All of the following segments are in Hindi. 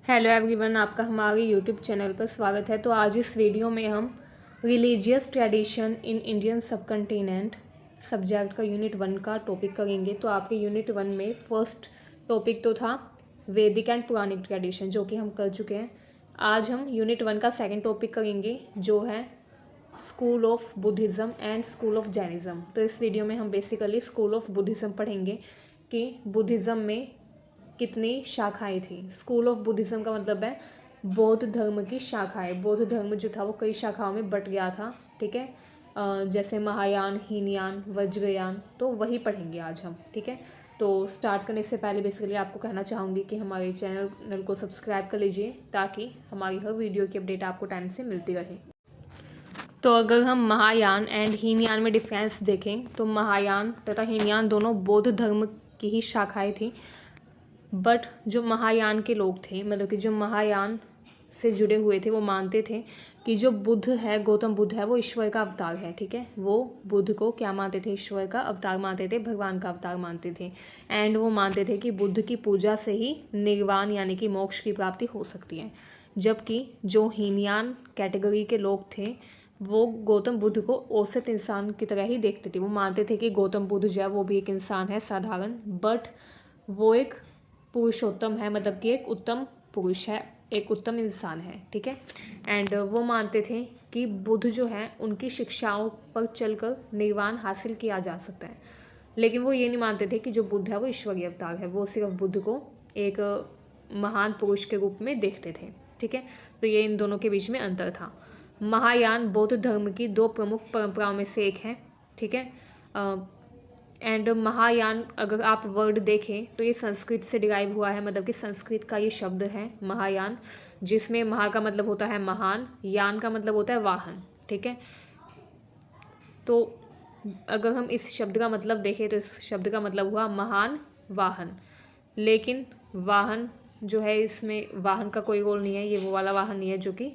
हेलो एवरीवन, आपका हमारे यूट्यूब चैनल पर स्वागत है। तो आज इस वीडियो में हम रिलीजियस ट्रेडिशन इन इंडियन सब कंटिनेंट सब्जेक्ट का यूनिट 1 का टॉपिक करेंगे। तो आपके यूनिट 1 में फर्स्ट टॉपिक तो था वैदिक एंड पुराणिक ट्रेडिशन, जो कि हम कर चुके हैं। आज हम यूनिट 1 का सेकंड टॉपिक करेंगे, जो है school of Buddhism and school of Jainism. तो इस वीडियो में हम बेसिकली स्कूल ऑफ बुद्धिज़्म पढ़ेंगे कि बुद्धिज़्म में कितनी शाखाएं थी। स्कूल ऑफ बुद्धिज़्म का मतलब है बौद्ध धर्म की शाखाएं। बौद्ध धर्म जो था वो कई शाखाओं में बट गया था, ठीक है। जैसे महायान, हीनयान, वज्रयान, तो वही पढ़ेंगे आज हम, ठीक है। तो स्टार्ट करने से पहले बेसिकली आपको कहना चाहूँगी कि हमारे चैनल को सब्सक्राइब कर लीजिए, ताकि हमारी हर वीडियो की अपडेट आपको टाइम से मिलती रहे। तो अगर हम महायान एंड हीनयान में डिफरेंस देखें, तो महायान तथा हीनयान दोनों बौद्ध धर्म की ही शाखाएं थी। बट जो महायान के लोग थे, मतलब कि जो महायान से जुड़े हुए थे, वो मानते थे कि जो बुद्ध है, गौतम बुद्ध है, वो ईश्वर का अवतार है, ठीक है। वो बुद्ध को क्या मानते थे? ईश्वर का अवतार मानते थे, भगवान का अवतार मानते थे। एंड वो मानते थे कि बुद्ध की पूजा से ही निर्वाण यानी कि मोक्ष की प्राप्ति हो सकती है। जबकि जो हीनयान कैटेगरी के लोग थे, वो गौतम बुद्ध को औसत इंसान की तरह ही देखते थे। वो मानते थे कि गौतम बुद्ध जो है वो भी एक इंसान है साधारण, बट वो एक पुरुषोत्तम है, मतलब कि एक उत्तम पुरुष है, एक उत्तम इंसान है, ठीक है। एंड वो मानते थे कि बुद्ध जो है उनकी शिक्षाओं पर चलकर निर्वाण हासिल किया जा सकता है। लेकिन वो ये नहीं मानते थे कि जो बुद्ध है वो ईश्वरीय अवतार है। वो सिर्फ बुद्ध को एक महान पुरुष के रूप में देखते थे, ठीक है। तो ये इन दोनों के बीच में अंतर था। महायान बौद्ध धर्म की दो प्रमुख परंपराओं में से एक है, ठीक है। एंड महायान, अगर आप वर्ड देखें तो ये संस्कृत से डिराइव हुआ है, मतलब कि संस्कृत का ये शब्द है महायान, जिसमें महा का मतलब होता है महान, यान का मतलब होता है वाहन, ठीक है। तो अगर हम इस शब्द का मतलब देखें तो इस शब्द का मतलब हुआ महान वाहन। लेकिन वाहन जो है, इसमें वाहन का कोई रोल नहीं है। ये वो वाला वाहन नहीं है जो कि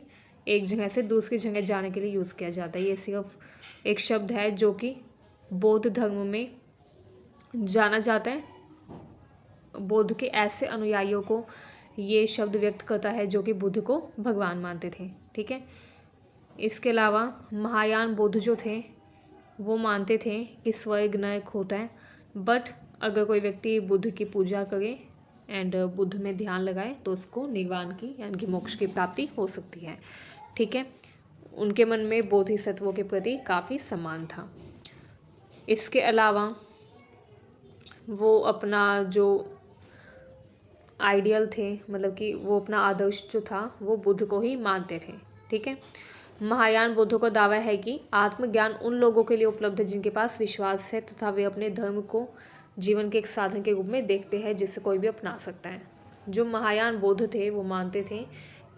एक जगह से दूसरी जगह जाने के लिए यूज़ किया जाता है। ये सिर्फ एक शब्द है जो कि बौद्ध धर्म में जाना जाता है। बुद्ध के ऐसे अनुयायियों को ये शब्द व्यक्त करता है जो कि बुद्ध को भगवान मानते थे, ठीक है। इसके अलावा महायान बौद्ध जो थे वो मानते थे कि स्वर्ग नरक होता है, बट अगर कोई व्यक्ति बुद्ध की पूजा करे एंड बुद्ध में ध्यान लगाए तो उसको निर्वाण की यानी कि मोक्ष की प्राप्ति हो सकती है, ठीक है। उनके मन में बोधिसत्वों के प्रति काफ़ी सम्मान था। इसके अलावा वो अपना जो आइडियल थे, मतलब कि वो अपना आदर्श जो था वो बुद्ध को ही मानते थे, ठीक है। महायान बुद्धों का दावा है कि आत्मज्ञान उन लोगों के लिए उपलब्ध है जिनके पास विश्वास है तथा वे अपने धर्म को जीवन के एक साधन के रूप में देखते हैं जिसे कोई भी अपना सकता है। जो महायान बौद्ध थे वो मानते थे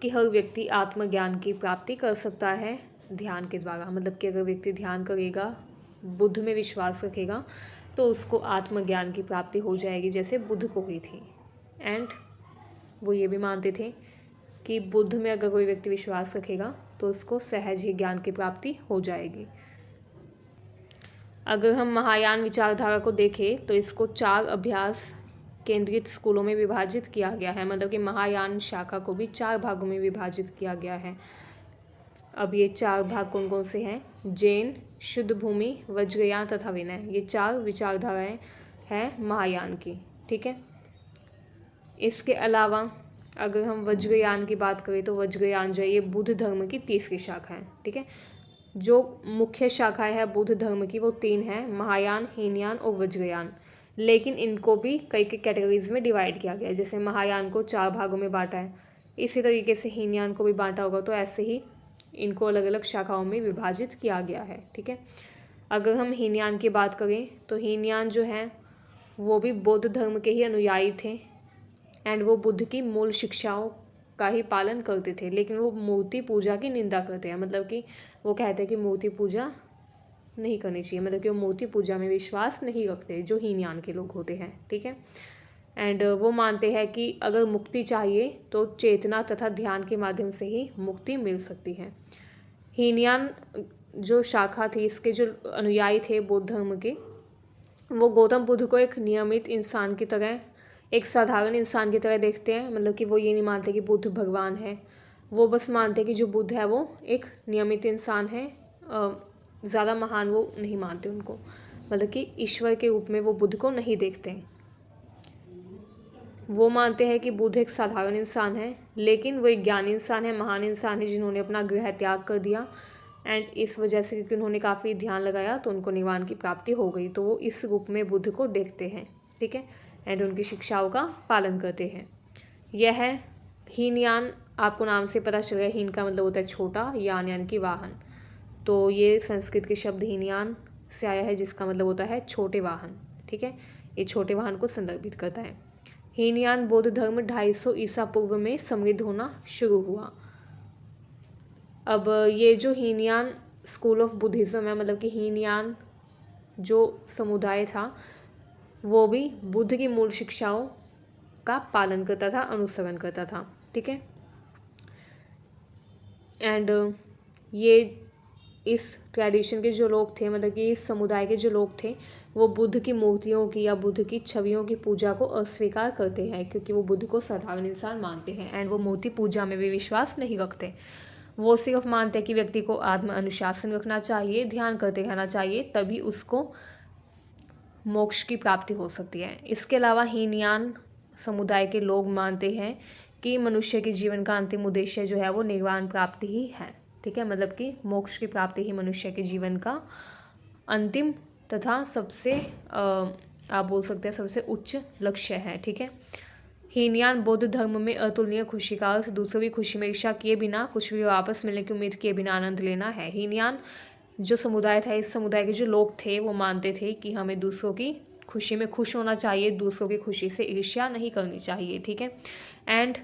कि हर व्यक्ति आत्मज्ञान की प्राप्ति कर सकता है ध्यान के द्वारा, मतलब कि अगर व्यक्ति ध्यान करेगा, बुद्ध में विश्वास रखेगा, तो उसको आत्मज्ञान की प्राप्ति हो जाएगी, जैसे बुद्ध को हुई थी। एंड वो ये भी मानते थे कि बुद्ध में अगर कोई व्यक्ति विश्वास रखेगा तो उसको सहज ही ज्ञान की प्राप्ति हो जाएगी। अगर हम महायान विचारधारा को देखें तो इसको 4 अभ्यास केंद्रित स्कूलों में विभाजित किया गया है, मतलब कि महायान शाखा को भी 4 भागों में विभाजित किया गया है। अब ये 4 भाग कौन कौन से हैं? जैन, शुद्ध भूमि, वज्रयान तथा विनय। ये 4 विचारधाराएं हैं महायान की, ठीक है। इसके अलावा अगर हम वज्रयान की बात करें तो वज्रयान जो है ये बुद्ध धर्म की तीसरी शाखा है, ठीक है। जो मुख्य शाखाएं है बुद्ध धर्म की वो 3 हैं, महायान, हीनयान और वज्रयान। लेकिन इनको भी कई कई कैटेगरीज में डिवाइड किया गया है। जैसे महायान को 4 भागों में बांटा है, इसी तरीके से हीनयान को भी बांटा होगा, तो ऐसे ही इनको अलग अलग शाखाओं में विभाजित किया गया है, ठीक है। अगर हम हीनयान की बात करें तो हीनयान जो है वो भी बौद्ध धर्म के ही अनुयायी थे एंड वो बुद्ध की मूल शिक्षाओं का ही पालन करते थे। लेकिन वो मूर्ति पूजा की निंदा करते हैं, मतलब कि वो कहते हैं कि मूर्ति पूजा नहीं करनी चाहिए, मतलब कि वो मूर्ति पूजा में विश्वास नहीं रखते, जो हीनयान के लोग होते हैं, ठीक है। एंड वो मानते हैं कि अगर मुक्ति चाहिए तो चेतना तथा ध्यान के माध्यम से ही मुक्ति मिल सकती है। हीनयान जो शाखा थी, इसके जो अनुयायी थे बौद्ध धर्म के, वो गौतम बुद्ध को एक नियमित इंसान की तरह एक साधारण इंसान की तरह देखते हैं, मतलब कि वो ये नहीं मानते कि बुद्ध भगवान है, वो बस मानते हैं कि जो बुद्ध है वो एक नियमित इंसान है, ज़्यादा महान वो नहीं मानते उनको, मतलब कि ईश्वर के रूप में वो बुद्ध को नहीं देखते हैं। वो मानते हैं कि बुद्ध एक साधारण इंसान है, लेकिन वो एक ज्ञानी इंसान है, महान इंसान है, जिन्होंने अपना गृह त्याग कर दिया एंड इस वजह से क्योंकि उन्होंने काफ़ी ध्यान लगाया तो उनको निर्वाण की प्राप्ति हो गई, तो वो इस रूप में बुद्ध को देखते हैं, ठीक है, एंड उनकी शिक्षाओं का पालन करते हैं। यह है हीनयान। आपको नाम से पता चल गया, हीन का मतलब होता है छोटा, यान की वाहन। तो ये संस्कृत के शब्द हीनयान से आया है, जिसका मतलब होता है छोटे वाहन, ठीक है, ये छोटे वाहन को संदर्भित करता है। हीनयान बौद्ध धर्म 250 ईसा पूर्व में समृद्ध होना शुरू हुआ। अब ये जो हीनयान स्कूल ऑफ बुद्धिज़्म है, मतलब कि हीनयान जो समुदाय था वो भी बुद्ध की मूल शिक्षाओं का पालन करता था, अनुसरण करता था, ठीक है। एंड ये इस ट्रेडिशन के जो लोग थे, मतलब कि इस समुदाय के जो लोग थे, वो बुद्ध की मूर्तियों की या बुद्ध की छवियों की पूजा को अस्वीकार करते हैं, क्योंकि वो बुद्ध को साधारण इंसान मानते हैं एंड वो मूर्ति पूजा में भी विश्वास नहीं रखते। वो सिर्फ मानते हैं कि व्यक्ति को आत्म अनुशासन रखना चाहिए, ध्यान करते रहना चाहिए, तभी उसको मोक्ष की प्राप्ति हो सकती है। इसके अलावा हीनयान समुदाय के लोग मानते हैं कि मनुष्य के जीवन का अंतिम उद्देश्य जो है वो निर्वाण प्राप्ति ही है, ठीक है, मतलब कि मोक्ष की प्राप्ति ही मनुष्य के जीवन का अंतिम तथा सबसे आप बोल सकते हैं सबसे उच्च लक्ष्य है, ठीक है। हीनयान बौद्ध धर्म में अतुलनीय खुशी का अर्थ दूसरों की खुशी में ईर्ष्या किए बिना कुछ भी वापस मिलने की उम्मीद किए बिना आनंद लेना है। हीनयान जो समुदाय था, इस समुदाय के जो लोग थे वो मानते थे कि हमें दूसरों की खुशी में खुश होना चाहिए, दूसरों की खुशी से ईर्ष्या नहीं करनी चाहिए, ठीक है, एंड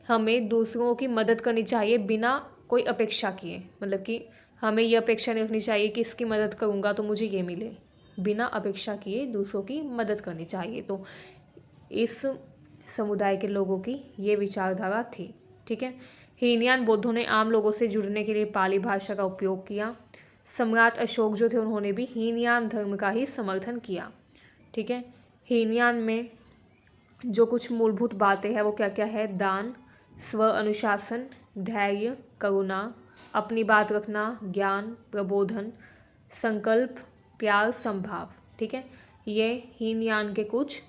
हमें दूसरों की मदद करनी चाहिए बिना कोई अपेक्षा किए, मतलब कि हमें ये अपेक्षा नहीं रखनी चाहिए कि इसकी मदद करूँगा तो मुझे ये मिले, बिना अपेक्षा किए दूसरों की मदद करनी चाहिए। तो इस समुदाय के लोगों की ये विचारधारा थी, ठीक है। हीनयान बौद्धों ने आम लोगों से जुड़ने के लिए पाली भाषा का उपयोग किया। सम्राट अशोक जो थे उन्होंने भी हीनयान धर्म का ही समर्थन किया, ठीक है। हीनयान में जो कुछ मूलभूत बातें हैं वो क्या क्या है? दान, स्व अनुशासन, धैर्य, करुणा, अपनी बात रखना, ज्ञान, प्रबोधन, संकल्प, प्यार, संभाव, ठीक है। ये हीनयान के कुछ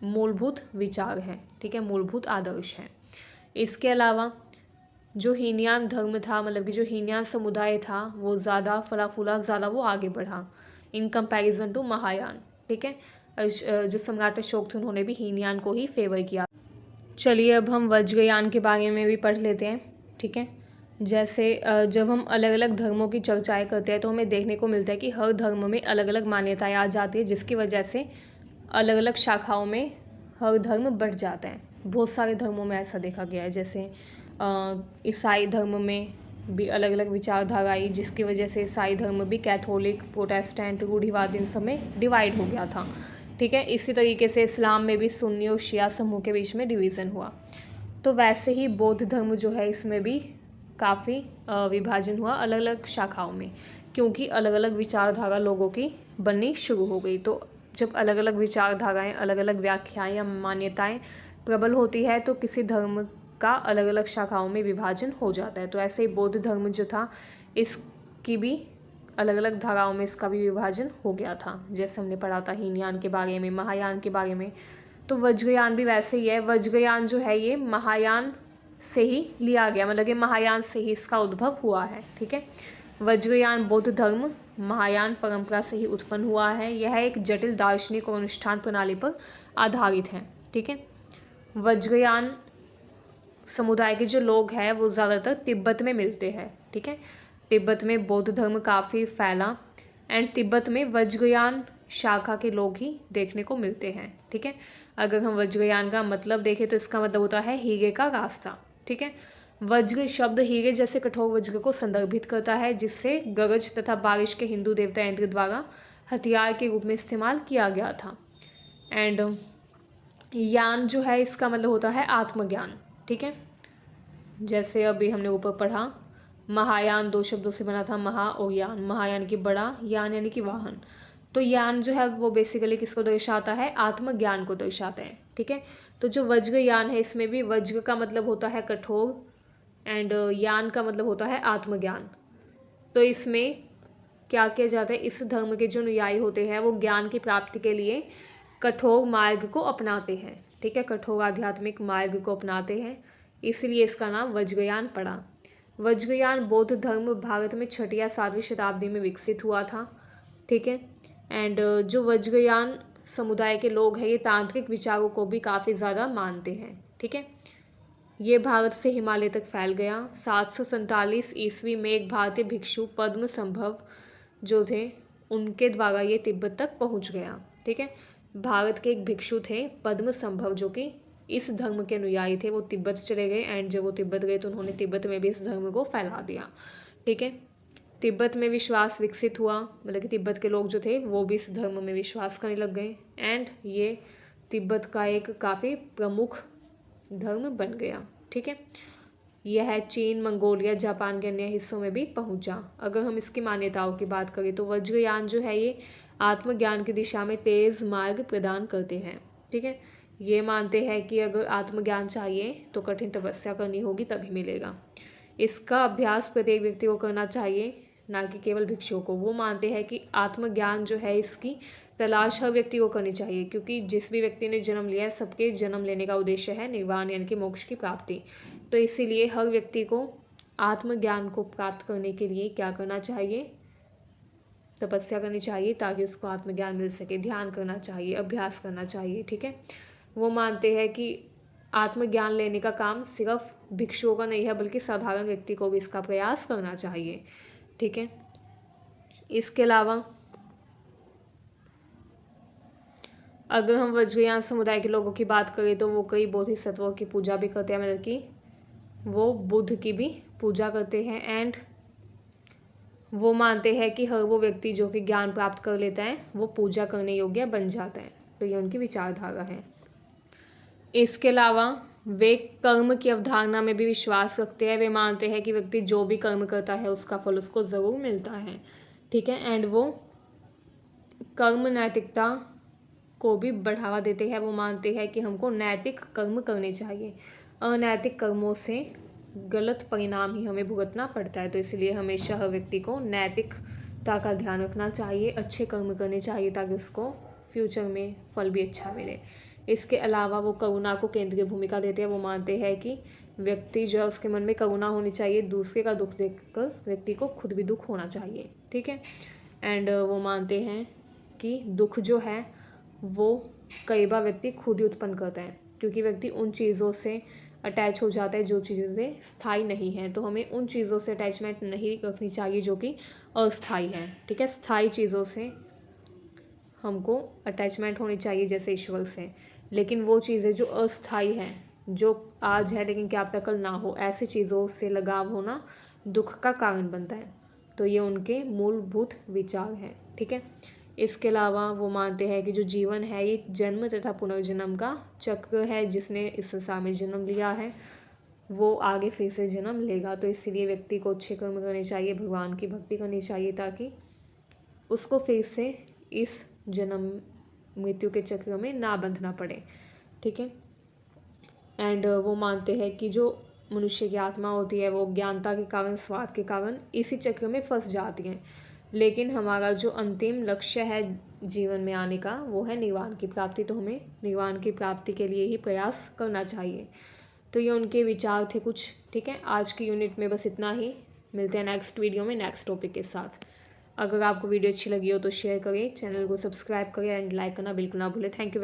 मूलभूत विचार हैं, ठीक है, मूलभूत आदर्श हैं। इसके अलावा जो हीनयान धर्म था, मतलब कि जो हीनयान समुदाय था वो ज़्यादा फला फूला, ज़्यादा वो आगे बढ़ा इन कंपैरिजन टू महायान, ठीक है। जो सम्राट अशोक थे उन्होंने भी हीनयान को ही फेवर किया। चलिए अब हम वज्रयान के बारे में भी पढ़ लेते हैं, ठीक है। जैसे जब हम अलग अलग धर्मों की चर्चाएं करते हैं तो हमें देखने को मिलता है कि हर धर्म में अलग अलग मान्यताएं आ जाती है, जिसकी वजह से अलग अलग शाखाओं में हर धर्म बढ़ जाता है। बहुत सारे धर्मों में ऐसा देखा गया है, जैसे ईसाई धर्म में भी अलग अलग विचारधारा आई, जिसकी वजह से ईसाई धर्म भी कैथोलिक, प्रोटेस्टेंट, रूढ़िवादी इन सब में डिवाइड हो गया था, ठीक है। इसी तरीके से इस्लाम में भी सुन्नी और शिया समूह के बीच में डिवीज़न हुआ। तो वैसे ही बौद्ध धर्म जो है इसमें भी काफ़ी विभाजन हुआ अलग अलग शाखाओं में, क्योंकि अलग अलग विचारधारा लोगों की बननी शुरू हो गई। तो जब अलग अलग विचारधाराएं, अलग अलग व्याख्याएं या मान्यताएं प्रबल होती है तो किसी धर्म का अलग अलग शाखाओं में विभाजन हो जाता है। तो ऐसे ही बौद्ध धर्म जो था इसकी भी अलग अलग धाराओं में इसका भी विभाजन हो गया था, जैसे हमने पढ़ा था हीनयान के बारे में, महायान के बारे में। तो वज्रयान भी वैसे ही है। वज्रयान जो है ये महायान से ही लिया गया, मतलब कि महायान से ही इसका उद्भव हुआ है, ठीक है। वज्रयान बौद्ध धर्म महायान परंपरा से ही उत्पन्न हुआ है। यह एक जटिल दार्शनिक और अनुष्ठान प्रणाली पर आधारित है, ठीक है। वज्रयान समुदाय के जो लोग हैं वो ज़्यादातर तिब्बत में मिलते हैं, ठीक है। तिब्बत में बौद्ध धर्म काफ़ी फैला एंड तिब्बत में वज्रयान शाखा के लोग ही देखने को मिलते हैं, ठीक है। अगर हम वज्रयान का मतलब देखें तो इसका मतलब होता है हीरे का रास्ता, ठीक है। वज्र शब्द हीरे जैसे कठोर वज्र को संदर्भित करता है, जिससे गरज तथा बारिश के हिंदू देवता इंद्र द्वारा हथियार के रूप में इस्तेमाल किया गया था। एंड यान जो है इसका मतलब होता है आत्मज्ञान, ठीक है। जैसे अभी हमने ऊपर पढ़ा, महायान 2 शब्दों से बना था, महा और यान। महा यानी कि बड़ा, यान यानी कि वाहन। तो यान जो है वो बेसिकली किसको दर्शाता है? आत्मज्ञान को दर्शाता है, ठीक है। तो जो वज्रयान है इसमें भी वज्र का मतलब होता है कठोर एंड यान का मतलब होता है आत्मज्ञान। तो इसमें क्या किया जाता है, इस धर्म के जो अनुयायी होते हैं वो ज्ञान की प्राप्ति के लिए कठोर मार्ग को अपनाते हैं, ठीक है, कठोर आध्यात्मिक मार्ग को अपनाते हैं, इसलिए इसका नाम वज्रयान पड़ा। वज्रयान बौद्ध धर्म भारत में 6वीं या 7वीं शताब्दी में विकसित हुआ था, ठीक है। एंड जो वज्रयान समुदाय के लोग हैं ये तांत्रिक विचारों को भी काफ़ी ज़्यादा मानते हैं, ठीक है। ये भारत से हिमालय तक फैल गया। 747 ईस्वी में एक भारतीय भिक्षु पद्म संभव जो थे उनके द्वारा ये तिब्बत तक पहुंच गया, ठीक है। भारत के एक भिक्षु थे पद्म संभव जो कि इस धर्म के अनुयायी थे, वो तिब्बत चले गए एंड जब वो तिब्बत गए तो उन्होंने तिब्बत में भी इस धर्म को फैला दिया, ठीक है। तिब्बत में विश्वास विकसित हुआ, मतलब कि तिब्बत के लोग जो थे वो भी इस धर्म में विश्वास करने लग गए एंड ये तिब्बत का एक काफ़ी प्रमुख धर्म बन गया, ठीक है। यह चीन, मंगोलिया, जापान के अन्य हिस्सों में भी पहुंचा। अगर हम इसकी मान्यताओं की बात करें तो वज्रयान जो है ये आत्मज्ञान की दिशा में तेज मार्ग प्रदान करते हैं, ठीक है। ये मानते हैं कि अगर आत्मज्ञान चाहिए तो कठिन तपस्या करनी होगी तभी मिलेगा। इसका अभ्यास प्रत्येक व्यक्ति को करना चाहिए, ना कि केवल भिक्षुओं को। वो मानते हैं कि आत्मज्ञान जो है इसकी तलाश हर व्यक्ति को करनी चाहिए, क्योंकि जिस भी व्यक्ति ने जन्म लिया है सबके जन्म लेने का उद्देश्य है निर्वाण यानी कि मोक्ष की प्राप्ति। तो इसीलिए हर व्यक्ति को आत्मज्ञान को प्राप्त करने के लिए क्या करना चाहिए, तपस्या करनी चाहिए ताकि उसको आत्मज्ञान मिल सके, ध्यान करना चाहिए, अभ्यास करना चाहिए, ठीक है। वो मानते हैं कि आत्मज्ञान लेने का काम सिर्फ भिक्षुओं का नहीं है बल्कि साधारण व्यक्ति को भी इसका प्रयास करना चाहिए, ठीक है। इसके अलावा अगर हम वज्रयान समुदाय के लोगों की बात करें तो वो कई बोधिसत्वों की पूजा भी करते हैं, मतलब कि वो बुद्ध की भी पूजा करते हैं एंड वो मानते हैं कि हर वो व्यक्ति जो कि ज्ञान प्राप्त कर लेता है वो पूजा करने योग्य बन जाता है। तो ये उनकी विचारधारा है। इसके अलावा वे कर्म की अवधारणा में भी विश्वास रखते हैं। वे मानते हैं कि व्यक्ति जो भी कर्म करता है उसका फल उसको ज़रूर मिलता है, ठीक है। एंड वो कर्म नैतिकता को भी बढ़ावा देते हैं। वो मानते हैं कि हमको नैतिक कर्म करने चाहिए, अनैतिक कर्मों से गलत परिणाम ही हमें भुगतना पड़ता है। तो इसलिए हमेशा हर व्यक्ति को नैतिकता का ध्यान रखना चाहिए, अच्छे कर्म करने चाहिए ताकि उसको फ्यूचर में फल भी अच्छा मिले। इसके अलावा वो करुणा को केंद्रीय भूमिका देते हैं। वो मानते हैं कि व्यक्ति जो है उसके मन में करुणा होनी चाहिए, दूसरे का दुख देखकर व्यक्ति को खुद भी दुख होना चाहिए, ठीक है। एंड वो मानते हैं कि दुख जो है वो कई बार व्यक्ति खुद ही उत्पन्न करता है, क्योंकि व्यक्ति उन चीज़ों से अटैच हो जाता है जो चीज़ें स्थायी नहीं हैं। तो हमें उन चीज़ों से अटैचमेंट नहीं रखनी चाहिए जो कि अस्थायी हैं, ठीक है। स्थायी चीज़ों से हमको अटैचमेंट होनी चाहिए जैसे ईश्वर से, लेकिन वो चीज़ें जो अस्थायी हैं, जो आज है लेकिन क्या पता कल ना हो, ऐसी चीज़ों से लगाव होना दुख का कारण बनता है। तो ये उनके मूलभूत विचार हैं, ठीक है। इसके अलावा वो मानते हैं कि जो जीवन है ये जन्म तथा पुनर्जन्म का चक्र है। जिसने इस संसार में जन्म लिया है वो आगे फिर से जन्म लेगा। तो इसीलिए व्यक्ति को अच्छे कर्म करने चाहिए, भगवान की भक्ति करनी चाहिए ताकि उसको फिर से इस जन्म मृत्यु के चक्र में ना बंधना पड़े, ठीक है। एंड वो मानते हैं कि जो मनुष्य की आत्मा होती है वो ज्ञानता के कारण, स्वार्थ के कारण इसी चक्र में फंस जाती हैं, लेकिन हमारा जो अंतिम लक्ष्य है जीवन में आने का वो है निर्वाण की प्राप्ति। तो हमें निर्वाण की प्राप्ति के लिए ही प्रयास करना चाहिए। तो ये उनके विचार थे कुछ, ठीक है। आज की यूनिट में बस इतना ही। मिलते हैं नेक्स्ट वीडियो में नेक्स्ट टॉपिक के साथ। अगर आपको वीडियो अच्छी लगी हो तो शेयर करें, चैनल को सब्सक्राइब करें एंड लाइक करना बिल्कुल ना भूलें। Thank you.